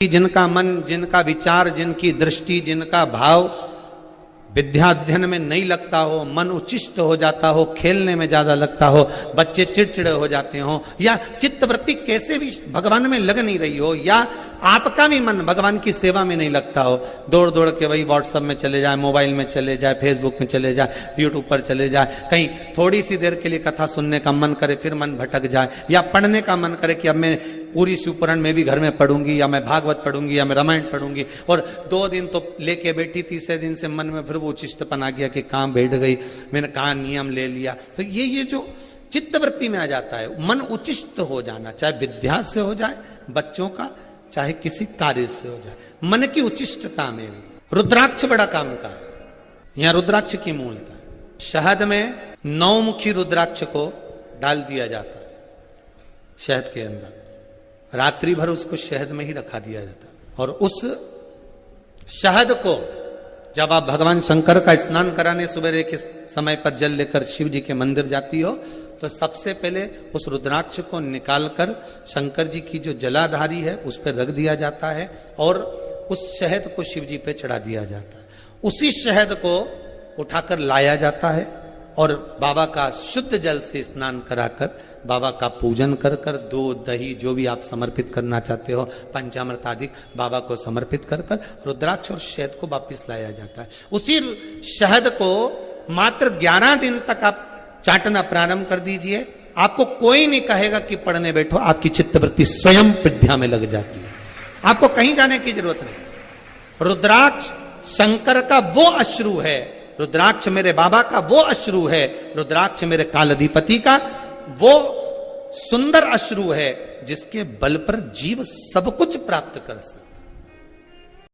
जिनका मन, जिनका विचार, जिनकी दृष्टि, जिनका भाव विद्या अध्ययन में नहीं लगता हो, मन उच्चिष्ट हो जाता हो, खेलने में ज्यादा लगता हो, बच्चे चिड़चिड़े हो जाते हो, या चित्तवृत्ति कैसे भी भगवान में लग नहीं रही हो, या आपका भी मन भगवान की सेवा में नहीं लगता हो, दौड़ दौड़ के वही व्हाट्सएप में चले जाए, मोबाइल में चले जाए, फेसबुक में चले जाए, यूट्यूब पर चले जाए, कहीं थोड़ी सी देर के लिए कथा सुनने का मन करे फिर मन भटक जाए, या पढ़ने का मन करे कि अब मैं पूरी शिवपुराण में भी घर में पढ़ूंगी, या मैं भागवत पढ़ूंगी, या मैं रामायण पढ़ूंगी, और 2 दिन तो लेके बैठी, तीसरे दिन से मन में फिर वो उचिष्टपन आ गया कि कहाँ बैठ गई, मैंने कहाँ नियम ले लिया। तो ये जो चित्तवृत्ति में आ जाता है, मन उचिष्ट हो जाना, चाहे विद्या से हो जाए बच्चों का, चाहे किसी कार्य से हो जाए, मन की उचिष्टता में भी रुद्राक्ष बड़ा काम का है। यहां रुद्राक्ष की मूलता है। शहद में 9 मुखी रुद्राक्ष को डाल दिया जाता है शहद के अंदर, रात्रि भर उसको शहद में ही रखा दिया जाता है, और उस शहद को जब आप भगवान शंकर का स्नान कराने सुबह के समय पर जल लेकर शिव जी के मंदिर जाती हो, तो सबसे पहले उस रुद्राक्ष को निकालकर शंकर जी की जो जलाधारी है उस पर रख दिया जाता है, और उस शहद को शिव जी पे चढ़ा दिया जाता है। उसी शहद को उठाकर लाया जाता है और बाबा का शुद्ध जल से स्नान कराकर, बाबा का पूजन कर कर, दूध दही जो भी आप समर्पित करना चाहते हो, पंचामृत आदि बाबा को समर्पित कर कर रुद्राक्ष और शहद को वापिस लाया जाता है। उसी शहद को मात्र 11 दिन तक आप चाटना प्रारंभ कर दीजिए, आपको कोई नहीं कहेगा कि पढ़ने बैठो, आपकी चित्तवृत्ति स्वयं विद्या में लग जाती है, आपको कहीं जाने की जरूरत नहीं। रुद्राक्ष शंकर का वो अश्रु है, रुद्राक्ष मेरे बाबा का वो अश्रु है, रुद्राक्ष मेरे कालाधिपति का वो सुंदर अश्रु है जिसके बल पर जीव सब कुछ प्राप्त कर सकता।